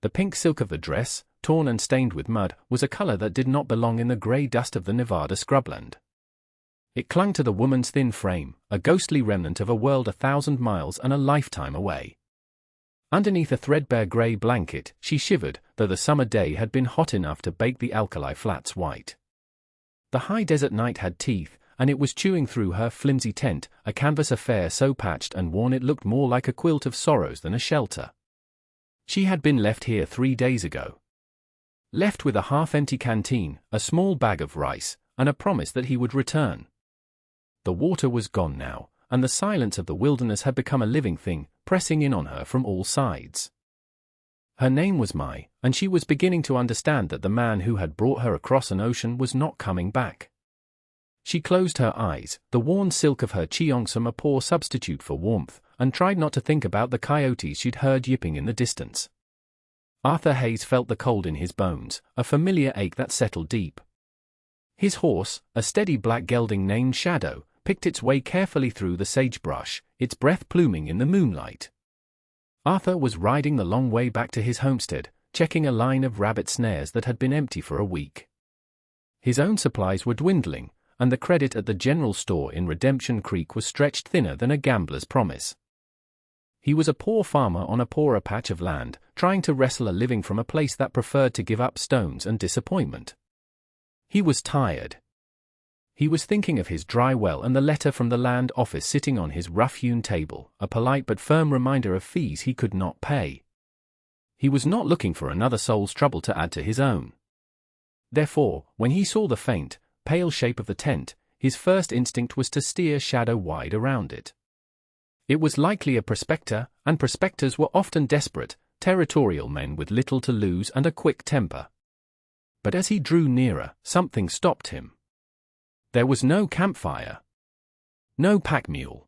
The pink silk of the dress, torn and stained with mud, was a color that did not belong in the gray dust of the Nevada scrubland. It clung to the woman's thin frame, a ghostly remnant of a world 1,000 miles and a lifetime away. Underneath a threadbare gray blanket, she shivered, though the summer day had been hot enough to bake the alkali flats white. The high desert night had teeth, and it was chewing through her flimsy tent, a canvas affair so patched and worn it looked more like a quilt of sorrows than a shelter. She had been left here 3 days ago. Left with a half-empty canteen, a small bag of rice, and a promise that he would return. The water was gone now, and the silence of the wilderness had become a living thing, pressing in on her from all sides. Her name was Mai, and she was beginning to understand that the man who had brought her across an ocean was not coming back. She closed her eyes, the worn silk of her cheongsam a poor substitute for warmth, and tried not to think about the coyotes she'd heard yipping in the distance. Arthur Hayes felt the cold in his bones, a familiar ache that settled deep. His horse, a steady black gelding named Shadow, picked its way carefully through the sagebrush, its breath pluming in the moonlight. Arthur was riding the long way back to his homestead, checking a line of rabbit snares that had been empty for a week. His own supplies were dwindling, and the credit at the general store in Redemption Creek was stretched thinner than a gambler's promise. He was a poor farmer on a poorer patch of land, trying to wrestle a living from a place that preferred to give up stones and disappointment. He was tired. He was thinking of his dry well and the letter from the land office sitting on his rough-hewn table, a polite but firm reminder of fees he could not pay. He was not looking for another soul's trouble to add to his own. Therefore, when he saw the faint, pale shape of the tent, his first instinct was to steer Shadow wide around it. It was likely a prospector, and prospectors were often desperate, territorial men with little to lose and a quick temper. But as he drew nearer, something stopped him. There was no campfire. No pack mule.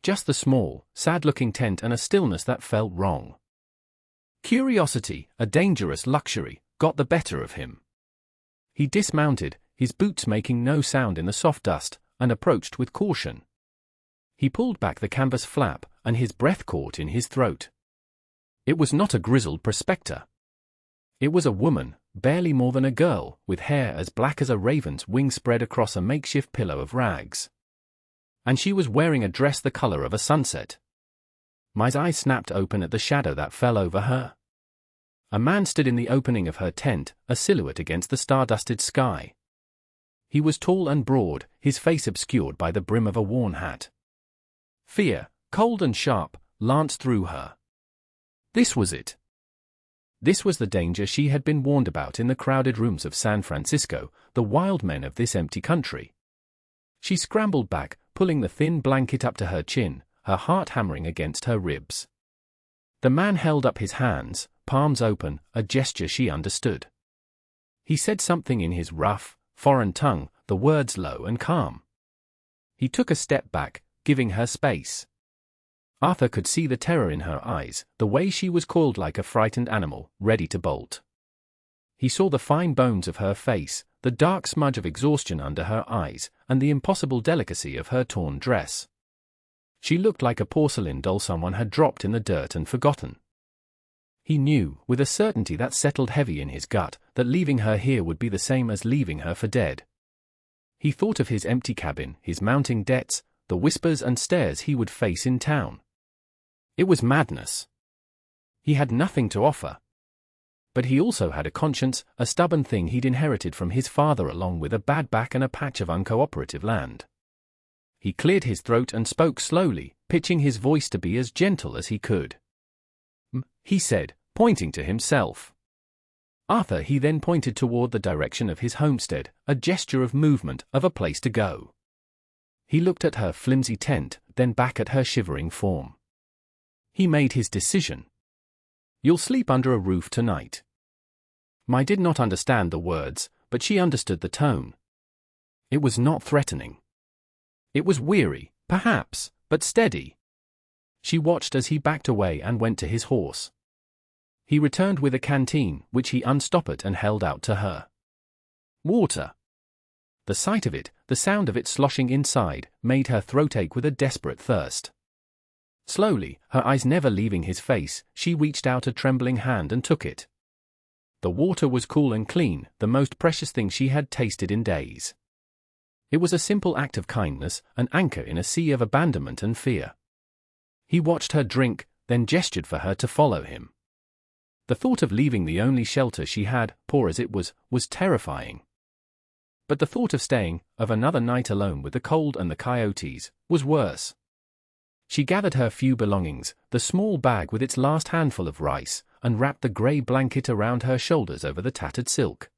Just the small, sad-looking tent and a stillness that felt wrong. Curiosity, a dangerous luxury, got the better of him. He dismounted, his boots making no sound in the soft dust, and approached with caution. He pulled back the canvas flap, and his breath caught in his throat. It was not a grizzled prospector. It was a woman, barely more than a girl, with hair as black as a raven's wing spread across a makeshift pillow of rags. And she was wearing a dress the color of a sunset. My eyes snapped open at the shadow that fell over her. A man stood in the opening of her tent, a silhouette against the star-dusted sky. He was tall and broad, his face obscured by the brim of a worn hat. Fear, cold and sharp, lanced through her. This was it. This was the danger she had been warned about in the crowded rooms of San Francisco, the wild men of this empty country. She scrambled back, pulling the thin blanket up to her chin, her heart hammering against her ribs. The man held up his hands, palms open, a gesture she understood. He said something in his rough, foreign tongue, the words low and calm. He took a step back, giving her space. Arthur could see the terror in her eyes, the way she was coiled like a frightened animal, ready to bolt. He saw the fine bones of her face, the dark smudge of exhaustion under her eyes, and the impossible delicacy of her torn dress. She looked like a porcelain doll someone had dropped in the dirt and forgotten. He knew, with a certainty that settled heavy in his gut, that leaving her here would be the same as leaving her for dead. He thought of his empty cabin, his mounting debts, the whispers and stares he would face in town. It was madness. He had nothing to offer. But he also had a conscience, a stubborn thing he'd inherited from his father along with a bad back and a patch of uncooperative land. He cleared his throat and spoke slowly, pitching his voice to be as gentle as he could. He said, pointing to himself. Arthur he then pointed toward the direction of his homestead, a gesture of movement, of a place to go. He looked at her flimsy tent, then back at her shivering form. He made his decision. You'll sleep under a roof tonight. Mai did not understand the words, but she understood the tone. It was not threatening. It was weary, perhaps, but steady. She watched as he backed away and went to his horse. He returned with a canteen, which he unstoppered and held out to her. Water. The sight of it, the sound of it sloshing inside, made her throat ache with a desperate thirst. Slowly, her eyes never leaving his face, she reached out a trembling hand and took it. The water was cool and clean, the most precious thing she had tasted in days. It was a simple act of kindness, an anchor in a sea of abandonment and fear. He watched her drink, then gestured for her to follow him. The thought of leaving the only shelter she had, poor as it was terrifying. But the thought of staying, of another night alone with the cold and the coyotes, was worse. She gathered her few belongings, the small bag with its last handful of rice, and wrapped the grey blanket around her shoulders over the tattered silk.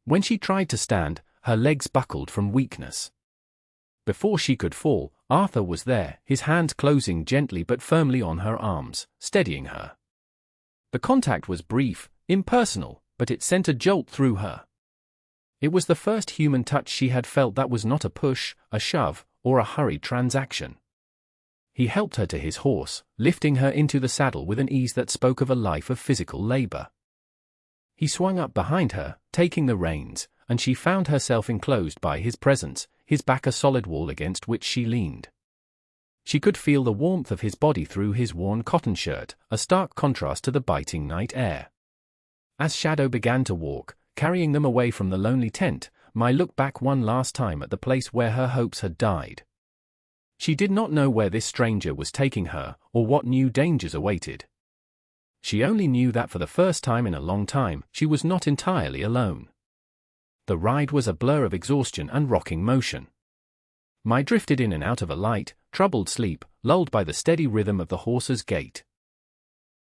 When she tried to stand, her legs buckled from weakness. Before she could fall, Arthur was there, his hands closing gently but firmly on her arms, steadying her. The contact was brief, impersonal, but it sent a jolt through her. It was the first human touch she had felt that was not a push, a shove, or a hurried transaction. He helped her to his horse, lifting her into the saddle with an ease that spoke of a life of physical labor. He swung up behind her, taking the reins, and she found herself enclosed by his presence, his back a solid wall against which she leaned. She could feel the warmth of his body through his worn cotton shirt, a stark contrast to the biting night air. As Shadow began to walk, carrying them away from the lonely tent, Mai looked back one last time at the place where her hopes had died. She did not know where this stranger was taking her, or what new dangers awaited. She only knew that for the first time in a long time, she was not entirely alone. The ride was a blur of exhaustion and rocking motion. Mai drifted in and out of a light, troubled sleep, lulled by the steady rhythm of the horse's gait.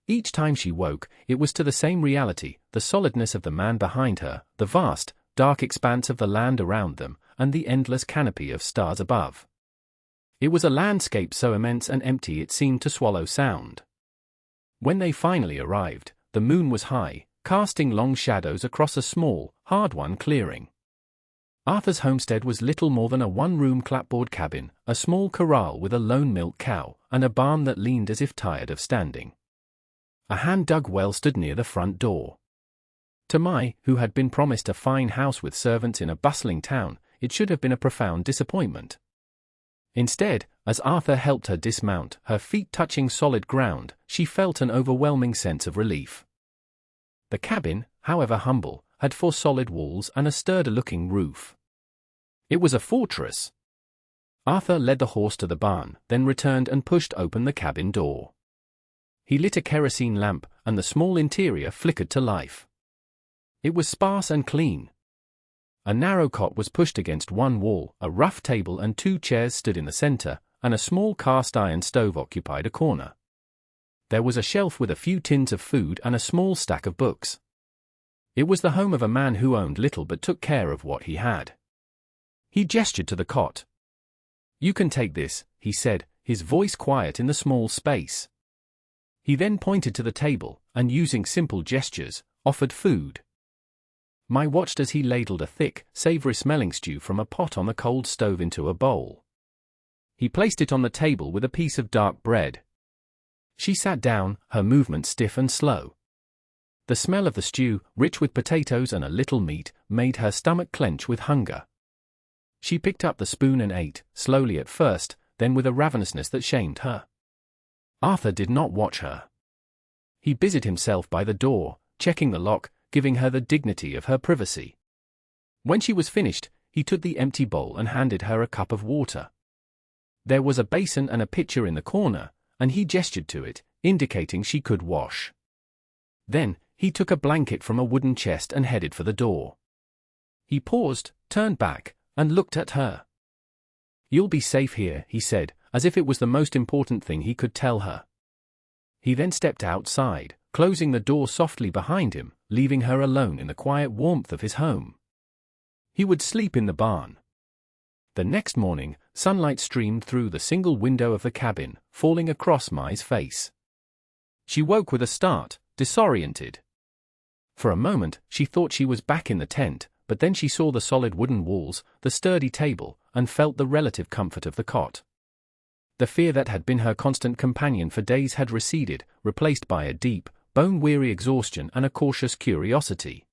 Each time she woke, it was to the same reality, the solidness of the man behind her, the vast, dark expanse of the land around them, and the endless canopy of stars above. It was a landscape so immense and empty it seemed to swallow sound. When they finally arrived, the moon was high, casting long shadows across a small, hard-won clearing. Arthur's homestead was little more than a one-room clapboard cabin, a small corral with a lone milk cow, and a barn that leaned as if tired of standing. A hand-dug well stood near the front door. To Mai, who had been promised a fine house with servants in a bustling town, it should have been a profound disappointment. Instead, as Arthur helped her dismount, her feet touching solid ground, she felt an overwhelming sense of relief. The cabin, however humble, had 4 solid walls and a sturdy-looking roof. It was a fortress. Arthur led the horse to the barn, then returned and pushed open the cabin door. He lit a kerosene lamp, and the small interior flickered to life. It was sparse and clean. A narrow cot was pushed against one wall, a rough table and 2 chairs stood in the center, and a small cast-iron stove occupied a corner. There was a shelf with a few tins of food and a small stack of books. It was the home of a man who owned little but took care of what he had. He gestured to the cot. "You can take this," he said, his voice quiet in the small space. He then pointed to the table, and using simple gestures, offered food. Mai watched as he ladled a thick, savory-smelling stew from a pot on the cold stove into a bowl. He placed it on the table with a piece of dark bread. She sat down, her movements stiff and slow. The smell of the stew, rich with potatoes and a little meat, made her stomach clench with hunger. She picked up the spoon and ate, slowly at first, then with a ravenousness that shamed her. Arthur did not watch her. He busied himself by the door, checking the lock, giving her the dignity of her privacy. When she was finished, he took the empty bowl and handed her a cup of water. There was a basin and a pitcher in the corner, and he gestured to it, indicating she could wash. Then, he took a blanket from a wooden chest and headed for the door. He paused, turned back, and looked at her. "You'll be safe here," he said, as if it was the most important thing he could tell her. He then stepped outside, closing the door softly behind him, leaving her alone in the quiet warmth of his home. He would sleep in the barn. The next morning, sunlight streamed through the single window of the cabin, falling across Mai's face. She woke with a start, disoriented. For a moment, she thought she was back in the tent, but then she saw the solid wooden walls, the sturdy table, and felt the relative comfort of the cot. The fear that had been her constant companion for days had receded, replaced by a deep, bone-weary exhaustion and a cautious curiosity.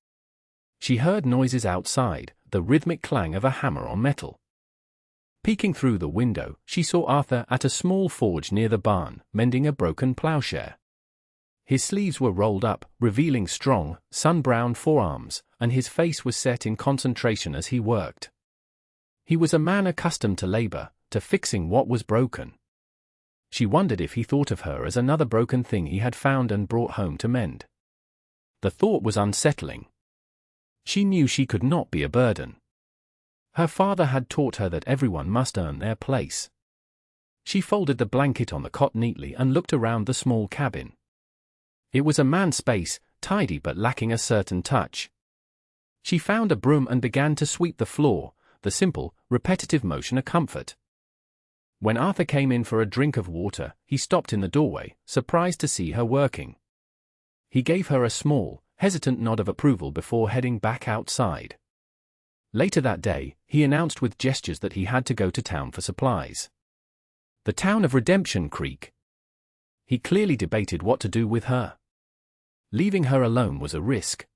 She heard noises outside, the rhythmic clang of a hammer on metal. Peeking through the window, she saw Arthur at a small forge near the barn, mending a broken plowshare. His sleeves were rolled up, revealing strong, sun-browned forearms, and his face was set in concentration as he worked. He was a man accustomed to labor, to fixing what was broken. She wondered if he thought of her as another broken thing he had found and brought home to mend. The thought was unsettling. She knew she could not be a burden. Her father had taught her that everyone must earn their place. She folded the blanket on the cot neatly and looked around the small cabin. It was a man's space, tidy but lacking a certain touch. She found a broom and began to sweep the floor, the simple, repetitive motion a comfort. When Arthur came in for a drink of water, he stopped in the doorway, surprised to see her working. He gave her a small, hesitant nod of approval before heading back outside. Later that day, he announced with gestures that he had to go to town for supplies. The town of Redemption Creek. He clearly debated what to do with her. Leaving her alone was a risk.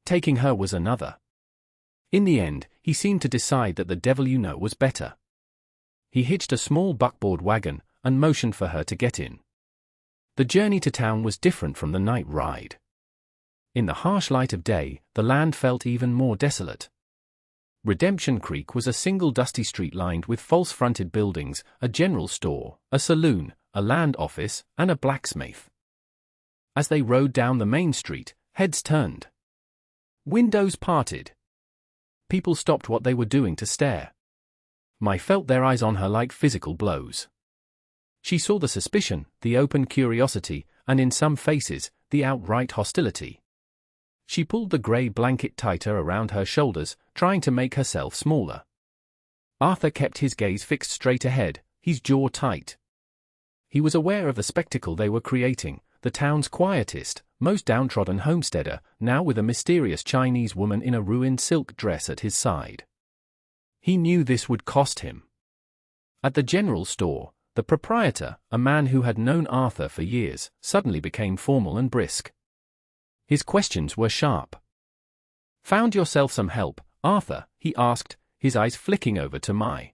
Taking her was another. In the end, he seemed to decide that the devil you know was better. He hitched a small buckboard wagon and motioned for her to get in. The journey to town was different from the night ride. In the harsh light of day, the land felt even more desolate. Redemption Creek was a single dusty street lined with false-fronted buildings, a general store, a saloon, a land office, and a blacksmith. As they rode down the main street, heads turned. Windows parted. People stopped what they were doing to stare. Mai felt their eyes on her like physical blows. She saw the suspicion, the open curiosity, and in some faces, the outright hostility. She pulled the grey blanket tighter around her shoulders, trying to make herself smaller. Arthur kept his gaze fixed straight ahead, his jaw tight. He was aware of the spectacle they were creating, the town's quietest, most downtrodden homesteader, now with a mysterious Chinese woman in a ruined silk dress at his side. He knew this would cost him. At the general store, the proprietor, a man who had known Arthur for years, suddenly became formal and brisk. His questions were sharp. "Found yourself some help, Arthur?" he asked, his eyes flicking over to Mai.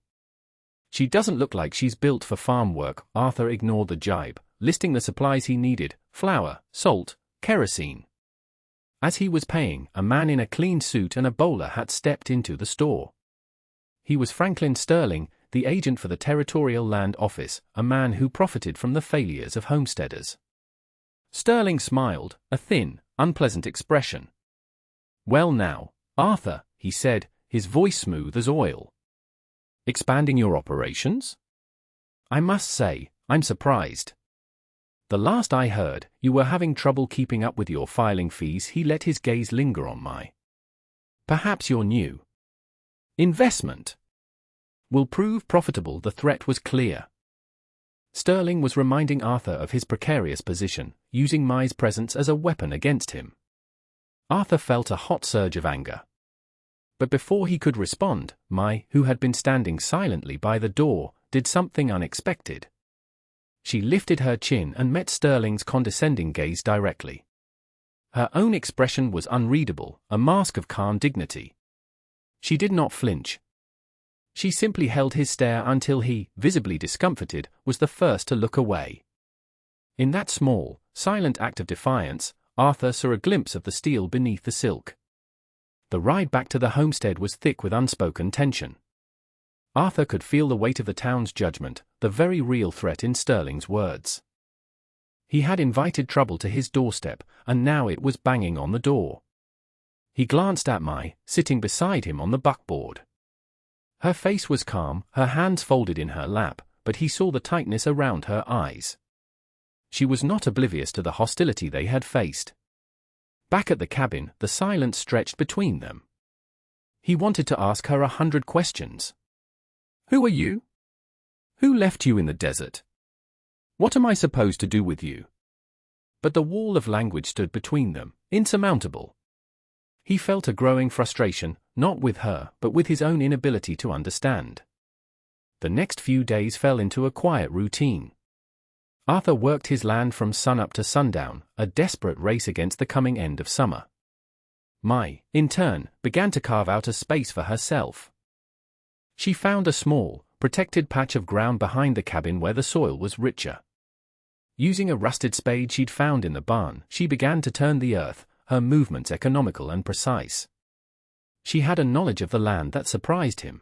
"She doesn't look like she's built for farm work." Arthur ignored the jibe, listing the supplies he needed: flour, salt, kerosene. As he was paying, a man in a clean suit and a bowler hat stepped into the store. He was Franklin Sterling, the agent for the Territorial Land Office, a man who profited from the failures of homesteaders. Sterling smiled, a thin, unpleasant expression. "Well now, Arthur," he said, his voice smooth as oil. "Expanding your operations? I must say, I'm surprised. The last I heard, you were having trouble keeping up with your filing fees." He let his gaze linger on Mai. "Perhaps your new investment will prove profitable." The threat was clear. Sterling was reminding Arthur of his precarious position, using Mai's presence as a weapon against him. Arthur felt a hot surge of anger. But before he could respond, Mai, who had been standing silently by the door, did something unexpected. She lifted her chin and met Sterling's condescending gaze directly. Her own expression was unreadable, a mask of calm dignity. She did not flinch. She simply held his stare until he, visibly discomforted, was the first to look away. In that small, silent act of defiance, Arthur saw a glimpse of the steel beneath the silk. The ride back to the homestead was thick with unspoken tension. Arthur could feel the weight of the town's judgment, the very real threat in Sterling's words. He had invited trouble to his doorstep, and now it was banging on the door. He glanced at Mai, sitting beside him on the buckboard. Her face was calm, her hands folded in her lap, but he saw the tightness around her eyes. She was not oblivious to the hostility they had faced. Back at the cabin, the silence stretched between them. He wanted to ask her 100 questions. "Who are you? Who left you in the desert? What am I supposed to do with you?" But the wall of language stood between them, insurmountable. He felt a growing frustration, not with her, but with his own inability to understand. The next few days fell into a quiet routine. Arthur worked his land from sunup to sundown, a desperate race against the coming end of summer. Mai, in turn, began to carve out a space for herself. She found a small, protected patch of ground behind the cabin where the soil was richer. Using a rusted spade she'd found in the barn, she began to turn the earth, her movements economical and precise. She had a knowledge of the land that surprised him.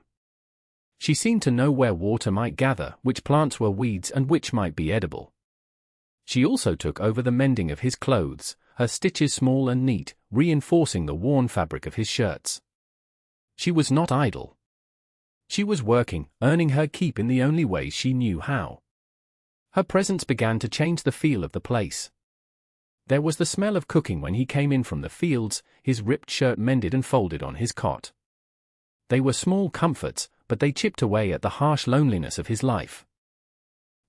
She seemed to know where water might gather, which plants were weeds and which might be edible. She also took over the mending of his clothes, her stitches small and neat, reinforcing the worn fabric of his shirts. She was not idle. She was working, earning her keep in the only way she knew how. Her presence began to change the feel of the place. There was the smell of cooking when he came in from the fields, his ripped shirt mended and folded on his cot. They were small comforts, but they chipped away at the harsh loneliness of his life.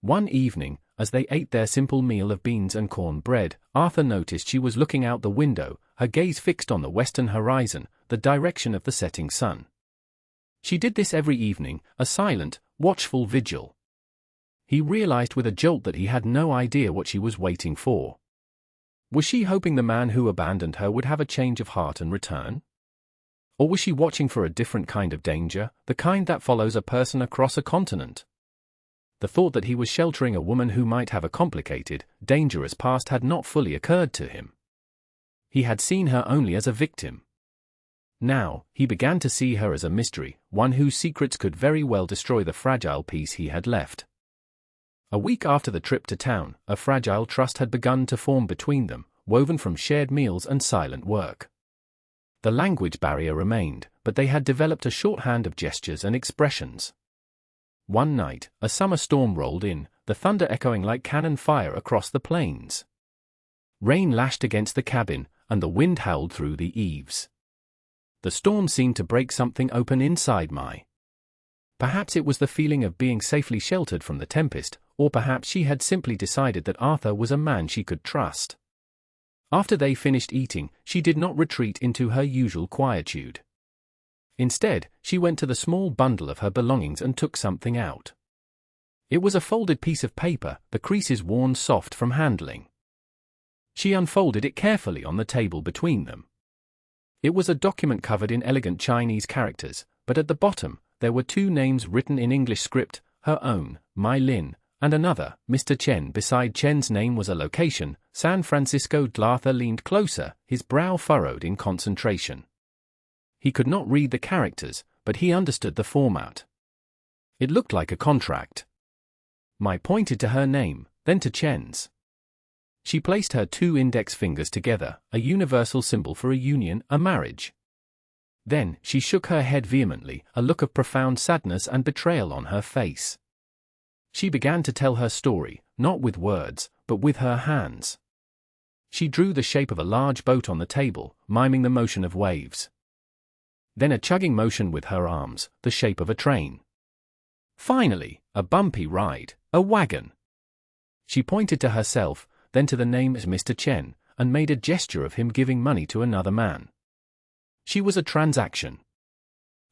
One evening, as they ate their simple meal of beans and corn bread, Arthur noticed she was looking out the window, her gaze fixed on the western horizon, the direction of the setting sun. She did this every evening, a silent, watchful vigil. He realized with a jolt that he had no idea what she was waiting for. Was she hoping the man who abandoned her would have a change of heart and return? Or was she watching for a different kind of danger, the kind that follows a person across a continent? The thought that he was sheltering a woman who might have a complicated, dangerous past had not fully occurred to him. He had seen her only as a victim. Now, he began to see her as a mystery, one whose secrets could very well destroy the fragile peace he had left. A week after the trip to town, a fragile trust had begun to form between them, woven from shared meals and silent work. The language barrier remained, but they had developed a shorthand of gestures and expressions. One night, a summer storm rolled in, the thunder echoing like cannon fire across the plains. Rain lashed against the cabin, and the wind howled through the eaves. The storm seemed to break something open inside Mai. Perhaps it was the feeling of being safely sheltered from the tempest, or perhaps she had simply decided that Arthur was a man she could trust. After they finished eating, she did not retreat into her usual quietude. Instead, she went to the small bundle of her belongings and took something out. It was a folded piece of paper, the creases worn soft from handling. She unfolded it carefully on the table between them. It was a document covered in elegant Chinese characters, but at the bottom, there were two names written in English script, her own, Mai Lin, and another, Mr. Chen. Beside Chen's name was a location, San Francisco. Arthur leaned closer, his brow furrowed in concentration. He could not read the characters, but he understood the format. It looked like a contract. Mai pointed to her name, then to Chen's. She placed her two index fingers together, a universal symbol for a union, a marriage. Then, she shook her head vehemently, a look of profound sadness and betrayal on her face. She began to tell her story, not with words, but with her hands. She drew the shape of a large boat on the table, miming the motion of waves. Then a chugging motion with her arms, the shape of a train. Finally, a bumpy ride, a wagon. She pointed to herself, then to the name as Mr. Chen, and made a gesture of him giving money to another man. She was a transaction.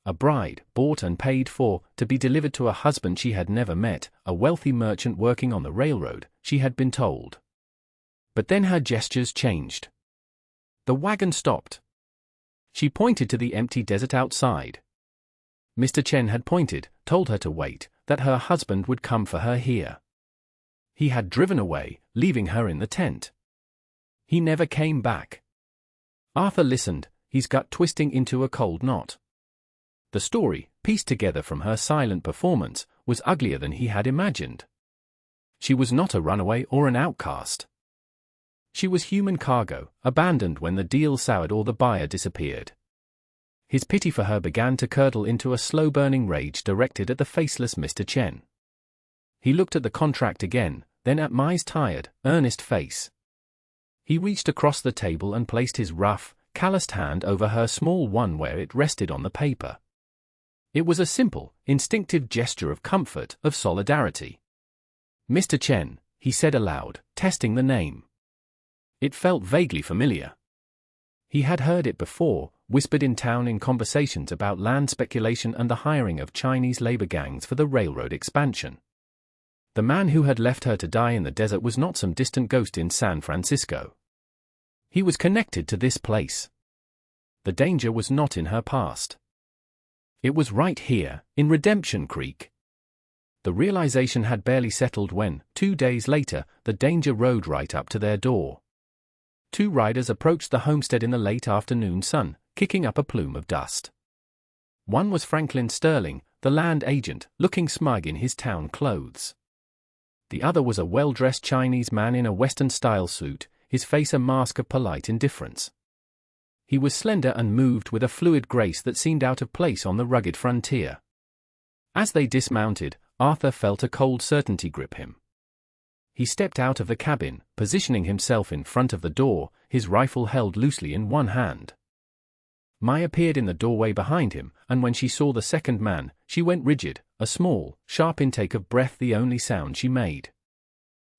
A bride, bought and paid for, to be delivered to a husband she had never met, a wealthy merchant working on the railroad, she had been told. But then her gestures changed. The wagon stopped. She pointed to the empty desert outside. Mr. Chen had pointed, told her to wait, that her husband would come for her here. He had driven away, leaving her in the tent. He never came back. Arthur listened, his gut twisting into a cold knot. The story, pieced together from her silent performance, was uglier than he had imagined. She was not a runaway or an outcast. She was human cargo, abandoned when the deal soured or the buyer disappeared. His pity for her began to curdle into a slow-burning rage directed at the faceless Mr. Chen. He looked at the contract again, then at Mai's tired, earnest face. He reached across the table and placed his rough, calloused hand over her small one where it rested on the paper. It was a simple, instinctive gesture of comfort, of solidarity. Mr. Chen, he said aloud, testing the name. It felt vaguely familiar. He had heard it before, whispered in town in conversations about land speculation and the hiring of Chinese labor gangs for the railroad expansion. The man who had left her to die in the desert was not some distant ghost in San Francisco. He was connected to this place. The danger was not in her past. It was right here, in Redemption Creek. The realization had barely settled when, 2 days later, the danger rode right up to their door. 2 riders approached the homestead in the late afternoon sun, kicking up a plume of dust. One was Franklin Sterling, the land agent, looking smug in his town clothes. The other was a well-dressed Chinese man in a Western-style suit, his face a mask of polite indifference. He was slender and moved with a fluid grace that seemed out of place on the rugged frontier. As they dismounted, Arthur felt a cold certainty grip him. He stepped out of the cabin, positioning himself in front of the door, his rifle held loosely in one hand. Mai appeared in the doorway behind him, and when she saw the second man, she went rigid, a small, sharp intake of breath the only sound she made.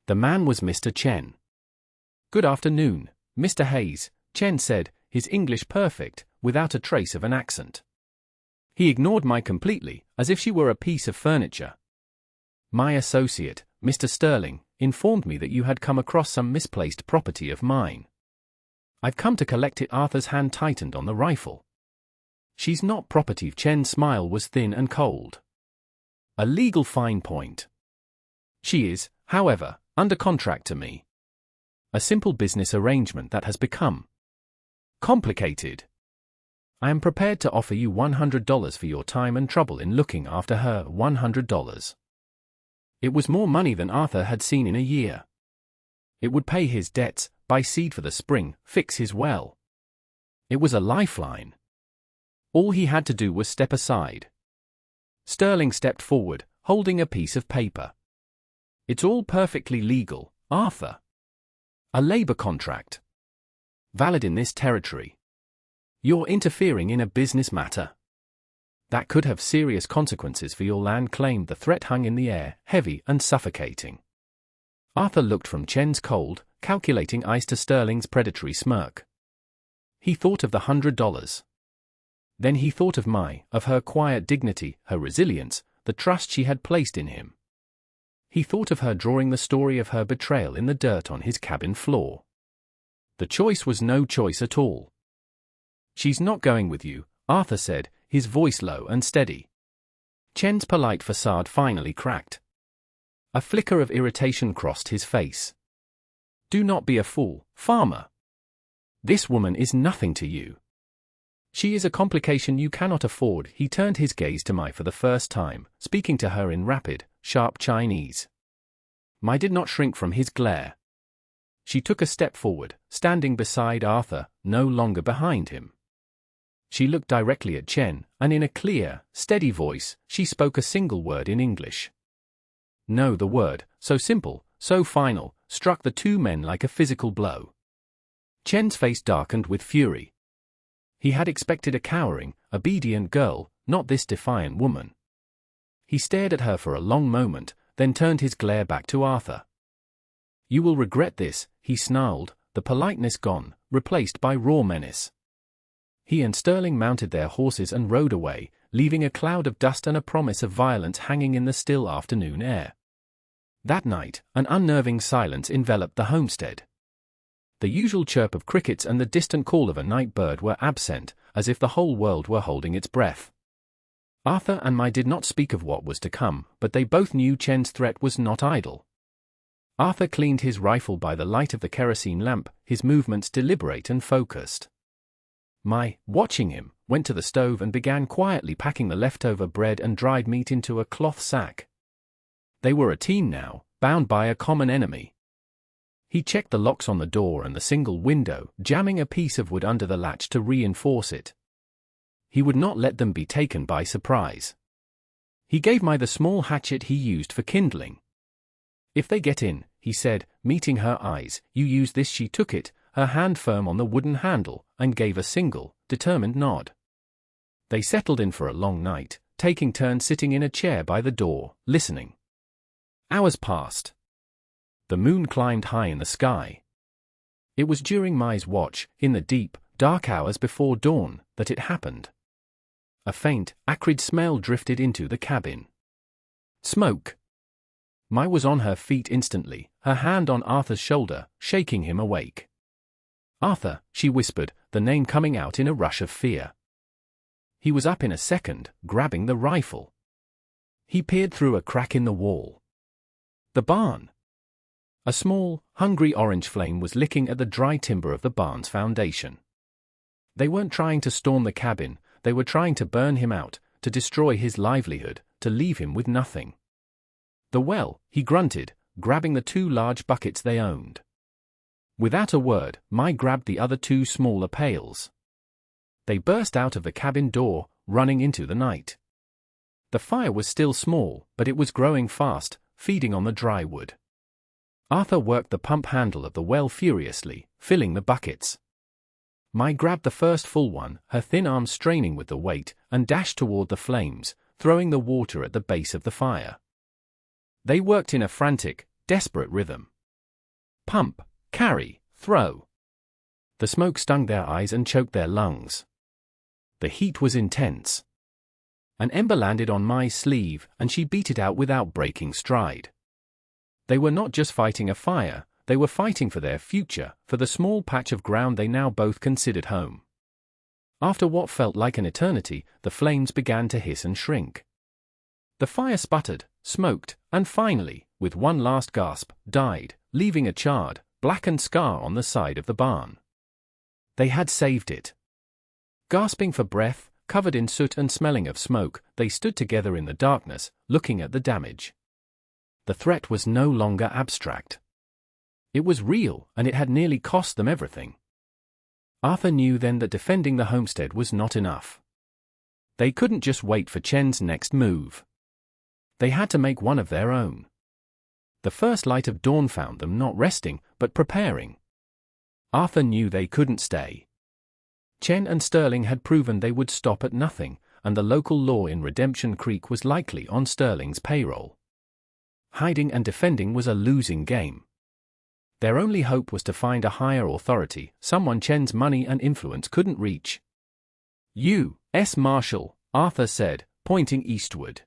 The man was Mr. Chen. "Good afternoon, Mr. Hayes," Chen said, his English perfect, without a trace of an accent. He ignored Mai completely, as if she were a piece of furniture. "My associate, Mr. Sterling, informed me that you had come across some misplaced property of mine. I've come to collect it." Arthur's hand tightened on the rifle. "She's not property." Chen's smile was thin and cold. "A legal fine point. She is, however, under contract to me. A simple business arrangement that has become complicated. I am prepared to offer you $100 for your time and trouble in looking after her." $100. It was more money than Arthur had seen in a year. It would pay his debts, buy seed for the spring, fix his well. It was a lifeline. All he had to do was step aside. Sterling stepped forward, holding a piece of paper. "It's all perfectly legal, Arthur. A labor contract. Valid in this territory. You're interfering in a business matter that could have serious consequences for your land claim." The threat hung in the air, heavy and suffocating. Arthur looked from Chen's cold, calculating eyes to Sterling's predatory smirk. He thought of the $100. Then he thought of Mai, of her quiet dignity, her resilience, the trust she had placed in him. He thought of her drawing the story of her betrayal in the dirt on his cabin floor. The choice was no choice at all. "She's not going with you," Arthur said, his voice low and steady. Chen's polite facade finally cracked. A flicker of irritation crossed his face. "Do not be a fool, farmer. This woman is nothing to you. She is a complication you cannot afford." He turned his gaze to Mai for the first time, speaking to her in rapid, sharp Chinese. Mai did not shrink from his glare. She took a step forward, standing beside Arthur, no longer behind him. She looked directly at Chen, and in a clear, steady voice, she spoke a single word in English. No, the word, so simple, so final, struck the 2 men like a physical blow. Chen's face darkened with fury. He had expected a cowering, obedient girl, not this defiant woman. He stared at her for a long moment, then turned his glare back to Arthur. "You will regret this," he snarled, the politeness gone, replaced by raw menace. He and Sterling mounted their horses and rode away, leaving a cloud of dust and a promise of violence hanging in the still afternoon air. That night, an unnerving silence enveloped the homestead. The usual chirp of crickets and the distant call of a night bird were absent, as if the whole world were holding its breath. Arthur and Mai did not speak of what was to come, but they both knew Chen's threat was not idle. Arthur cleaned his rifle by the light of the kerosene lamp, his movements deliberate and focused. Mai, watching him, went to the stove and began quietly packing the leftover bread and dried meat into a cloth sack. They were a team now, bound by a common enemy. He checked the locks on the door and the single window, jamming a piece of wood under the latch to reinforce it. He would not let them be taken by surprise. He gave Mai the small hatchet he used for kindling. "If they get in," he said, meeting her eyes, "you use this." She took it, her hand firm on the wooden handle, and gave a single, determined nod. They settled in for a long night, taking turns sitting in a chair by the door, listening. Hours passed. The moon climbed high in the sky. It was during Mai's watch, in the deep, dark hours before dawn, that it happened. A faint, acrid smell drifted into the cabin. Smoke. Mai was on her feet instantly, her hand on Arthur's shoulder, shaking him awake. "Arthur," she whispered, the name coming out in a rush of fear. He was up in a second, grabbing the rifle. He peered through a crack in the wall. The barn. A small, hungry orange flame was licking at the dry timber of the barn's foundation. They weren't trying to storm the cabin, they were trying to burn him out, to destroy his livelihood, to leave him with nothing. The well, he grunted, grabbing the 2 large buckets they owned. Without a word, Mai grabbed the other 2 smaller pails. They burst out of the cabin door, running into the night. The fire was still small, but it was growing fast, feeding on the dry wood. Arthur worked the pump handle of the well furiously, filling the buckets. Mai grabbed the first full one, her thin arms straining with the weight, and dashed toward the flames, throwing the water at the base of the fire. They worked in a frantic, desperate rhythm. Pump, carry, throw. The smoke stung their eyes and choked their lungs. The heat was intense. An ember landed on Mai's sleeve, and she beat it out without breaking stride. They were not just fighting a fire, they were fighting for their future, for the small patch of ground they now both considered home. After what felt like an eternity, the flames began to hiss and shrink. The fire sputtered, smoked, and finally, with one last gasp, died, leaving a charred, blackened scar on the side of the barn. They had saved it. Gasping for breath, covered in soot and smelling of smoke, they stood together in the darkness, looking at the damage. The threat was no longer abstract. It was real, and it had nearly cost them everything. Arthur knew then that defending the homestead was not enough. They couldn't just wait for Chen's next move. They had to make one of their own. The first light of dawn found them not resting, but preparing. Arthur knew they couldn't stay. Chen and Sterling had proven they would stop at nothing, and the local law in Redemption Creek was likely on Sterling's payroll. Hiding and defending was a losing game. Their only hope was to find a higher authority, someone Chen's money and influence couldn't reach. U.S. Marshal, Arthur said, pointing eastward.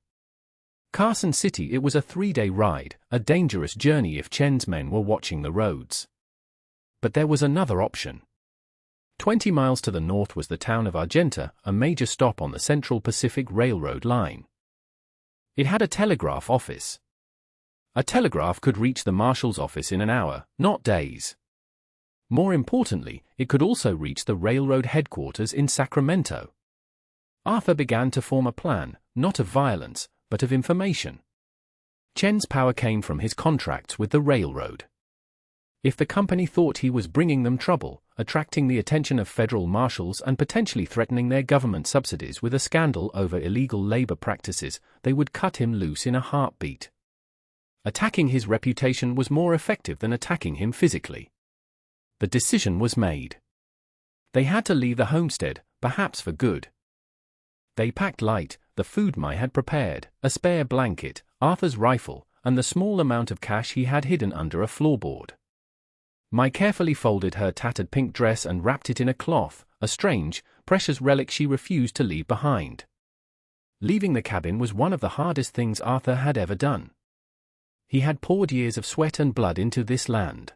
Carson City. It was a 3-day ride, a dangerous journey if Chen's men were watching the roads. But there was another option. 20 miles to the north was the town of Argenta, a major stop on the Central Pacific Railroad line. It had a telegraph office. A telegraph could reach the marshal's office in an hour, not days. More importantly, it could also reach the railroad headquarters in Sacramento. Arthur began to form a plan, not of violence, but of information. Chen's power came from his contracts with the railroad. If the company thought he was bringing them trouble, attracting the attention of federal marshals and potentially threatening their government subsidies with a scandal over illegal labor practices, they would cut him loose in a heartbeat. Attacking his reputation was more effective than attacking him physically. The decision was made. They had to leave the homestead, perhaps for good. They packed light, the food Mai had prepared, a spare blanket, Arthur's rifle, and the small amount of cash he had hidden under a floorboard. Mai carefully folded her tattered pink dress and wrapped it in a cloth, a strange, precious relic she refused to leave behind. Leaving the cabin was one of the hardest things Arthur had ever done. He had poured years of sweat and blood into this land.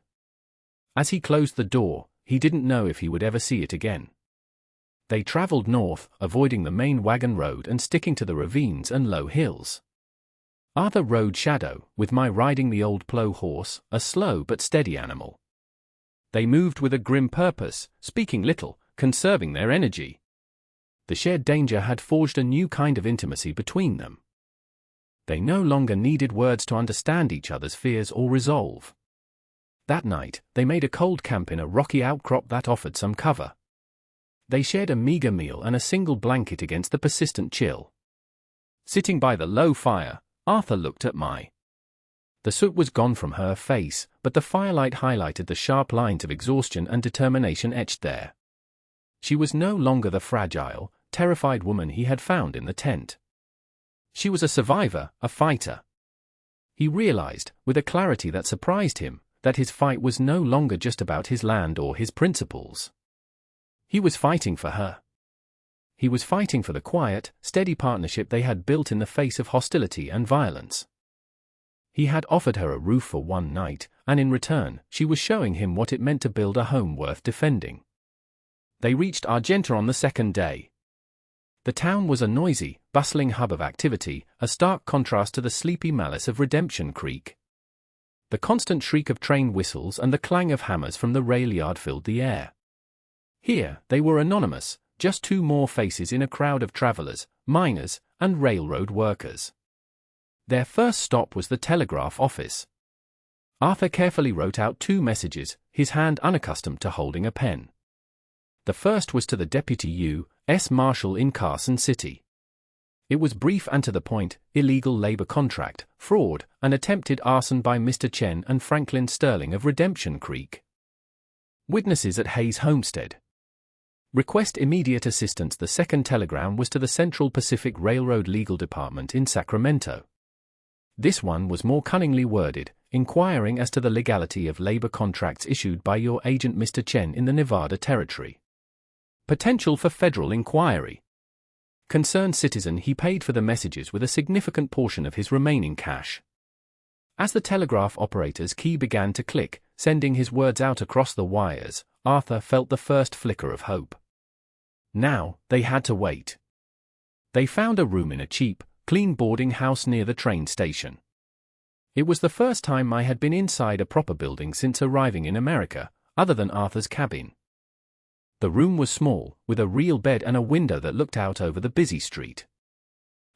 As he closed the door, he didn't know if he would ever see it again. They traveled north, avoiding the main wagon road and sticking to the ravines and low hills. Arthur rode Shadow, with Mai riding the old plow horse, a slow but steady animal. They moved with a grim purpose, speaking little, conserving their energy. The shared danger had forged a new kind of intimacy between them. They no longer needed words to understand each other's fears or resolve. That night, they made a cold camp in a rocky outcrop that offered some cover. They shared a meager meal and a single blanket against the persistent chill. Sitting by the low fire, Arthur looked at Mai. The soot was gone from her face, but the firelight highlighted the sharp lines of exhaustion and determination etched there. She was no longer the fragile, terrified woman he had found in the tent. She was a survivor, a fighter. He realized, with a clarity that surprised him, that his fight was no longer just about his land or his principles. He was fighting for her. He was fighting for the quiet, steady partnership they had built in the face of hostility and violence. He had offered her a roof for one night, and in return, she was showing him what it meant to build a home worth defending. They reached Argenta on the second day. The town was a noisy, bustling hub of activity, a stark contrast to the sleepy malice of Redemption Creek. The constant shriek of train whistles and the clang of hammers from the rail yard filled the air. Here, they were anonymous, just two more faces in a crowd of travelers, miners, and railroad workers. Their first stop was the telegraph office. Arthur carefully wrote out 2 messages, his hand unaccustomed to holding a pen. The first was to the Deputy U.S. Marshal in Carson City. It was brief and to the point: illegal labor contract, fraud, and attempted arson by Mr. Chen and Franklin Sterling of Redemption Creek. Witnesses at Hayes Homestead. Request immediate assistance. The second telegram was to the Central Pacific Railroad Legal Department in Sacramento. This one was more cunningly worded, inquiring as to the legality of labor contracts issued by your agent Mr. Chen in the Nevada Territory. Potential for federal inquiry. Concerned citizen. He paid for the messages with a significant portion of his remaining cash. As the telegraph operator's key began to click, sending his words out across the wires, Arthur felt the first flicker of hope. Now, they had to wait. They found a room in a cheap, clean boarding house near the train station. It was the first time I had been inside a proper building since arriving in America, other than Arthur's cabin. The room was small, with a real bed and a window that looked out over the busy street.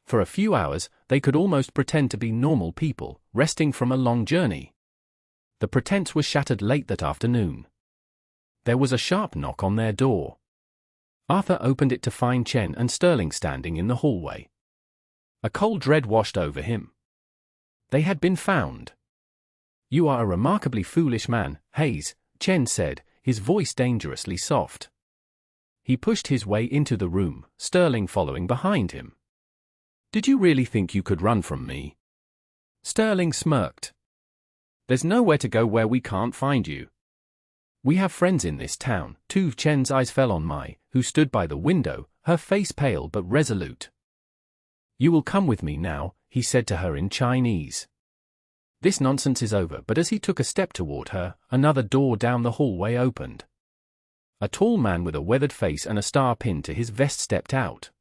For a few hours, they could almost pretend to be normal people, resting from a long journey. The pretense was shattered late that afternoon. There was a sharp knock on their door. Arthur opened it to find Chen and Sterling standing in the hallway. A cold dread washed over him. They had been found. "You are a remarkably foolish man, Hayes," Chen said, his voice dangerously soft. He pushed his way into the room, Sterling following behind him. "Did you really think you could run from me?" Sterling smirked. "There's nowhere to go where we can't find you. We have friends in this town, too." Chen's eyes fell on Mai, who stood by the window, her face pale but resolute. "You will come with me now," he said to her in Chinese. "This nonsense is over." But as he took a step toward her, another door down the hallway opened. A tall man with a weathered face and a star pinned to his vest stepped out.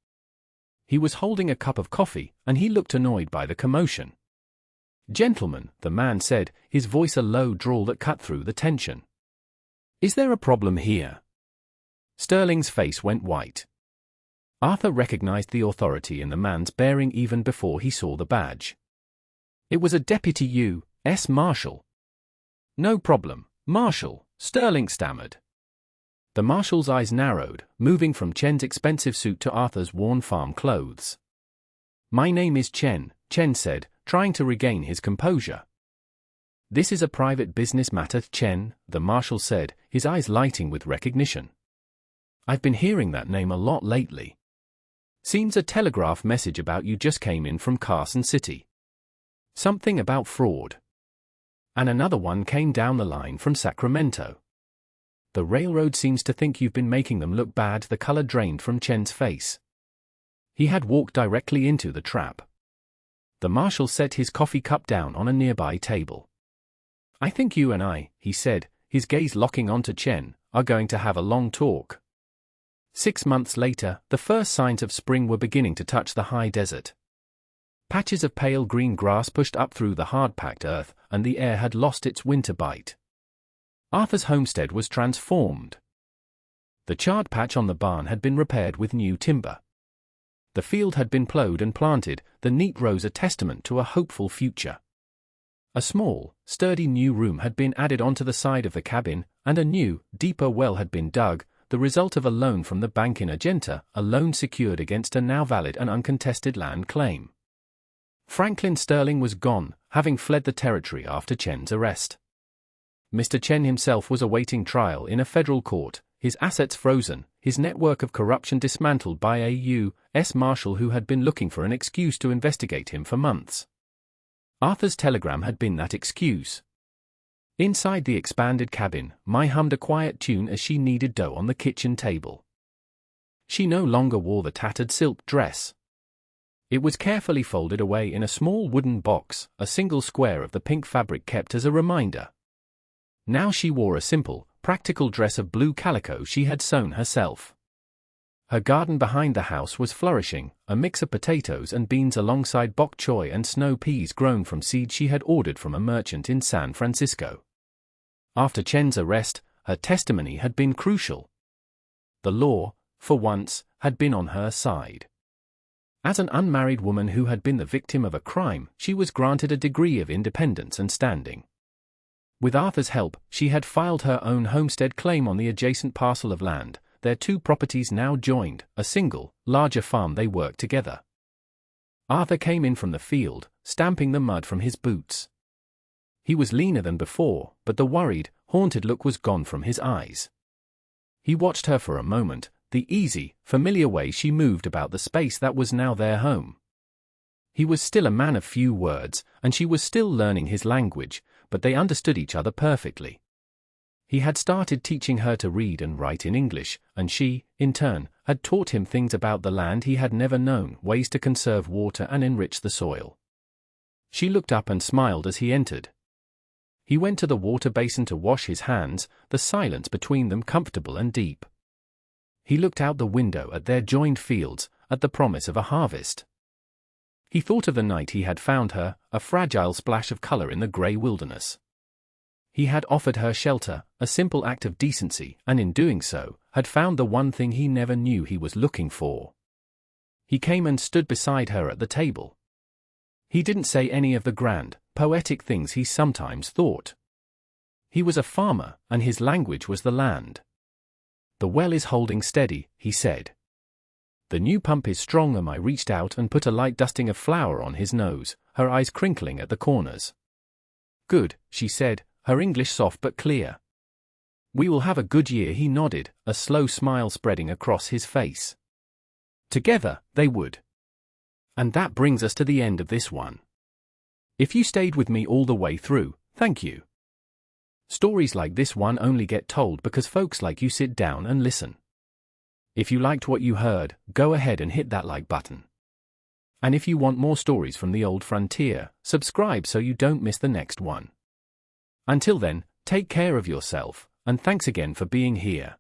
He was holding a cup of coffee, and he looked annoyed by the commotion. "Gentlemen," the man said, his voice a low drawl that cut through the tension. "Is there a problem here?" Sterling's face went white. Arthur recognized the authority in the man's bearing even before he saw the badge. It was a Deputy U.S. Marshal. "No problem, Marshal," Sterling stammered. The Marshal's eyes narrowed, moving from Chen's expensive suit to Arthur's worn farm clothes. "My name is Chen," Chen said, trying to regain his composure. "This is a private business matter, Chen," the Marshal said, his eyes lighting with recognition. "I've been hearing that name a lot lately. Seems a telegraph message about you just came in from Carson City. Something about fraud. And another one came down the line from Sacramento. The railroad seems to think you've been making them look bad." The color drained from Chen's face. He had walked directly into the trap. The Marshal set his coffee cup down on a nearby table. "I think you and I," he said, his gaze locking onto Chen, "are going to have a long talk." 6 months later, the first signs of spring were beginning to touch the high desert. Patches of pale green grass pushed up through the hard-packed earth, and the air had lost its winter bite. Arthur's homestead was transformed. The charred patch on the barn had been repaired with new timber. The field had been plowed and planted, the neat rows a testament to a hopeful future. A small, sturdy new room had been added onto the side of the cabin, and a new, deeper well had been dug, the result of a loan from the bank in Argenta, a loan secured against a now valid and uncontested land claim. Franklin Sterling was gone, having fled the territory after Chen's arrest. Mr. Chen himself was awaiting trial in a federal court, his assets frozen, his network of corruption dismantled by a U.S. Marshal who had been looking for an excuse to investigate him for months. Arthur's telegram had been that excuse. Inside the expanded cabin, Mai hummed a quiet tune as she kneaded dough on the kitchen table. She no longer wore the tattered silk dress. It was carefully folded away in a small wooden box, a single square of the pink fabric kept as a reminder. Now she wore a simple, practical dress of blue calico she had sewn herself. Her garden behind the house was flourishing, a mix of potatoes and beans alongside bok choy and snow peas grown from seeds she had ordered from a merchant in San Francisco. After Chen's arrest, her testimony had been crucial. The law, for once, had been on her side. As an unmarried woman who had been the victim of a crime, she was granted a degree of independence and standing. With Arthur's help, she had filed her own homestead claim on the adjacent parcel of land, their two properties now joined, a single, larger farm. They worked together. Arthur came in from the field, stamping the mud from his boots. He was leaner than before, but the worried, haunted look was gone from his eyes. He watched her for a moment, the easy, familiar way she moved about the space that was now their home. He was still a man of few words, and she was still learning his language, but they understood each other perfectly. He had started teaching her to read and write in English, and she, in turn, had taught him things about the land he had never known, ways to conserve water and enrich the soil. She looked up and smiled as he entered. He went to the water basin to wash his hands, the silence between them comfortable and deep. He looked out the window at their joined fields, at the promise of a harvest. He thought of the night he had found her, a fragile splash of color in the gray wilderness. He had offered her shelter, a simple act of decency, and in doing so, had found the one thing he never knew he was looking for. He came and stood beside her at the table. He didn't say any of the grand, poetic things he sometimes thought. He was a farmer, and his language was the land. "The well is holding steady," he said. "The new pump is strong." I reached out and put a light dusting of flour on his nose, her eyes crinkling at the corners. "Good," she said, her English soft but clear. "We will have a good year," he nodded, a slow smile spreading across his face. Together, they would. And that brings us to the end of this one. If you stayed with me all the way through, thank you. Stories like this one only get told because folks like you sit down and listen. If you liked what you heard, go ahead and hit that like button. And if you want more stories from the old frontier, subscribe so you don't miss the next one. Until then, take care of yourself, and thanks again for being here.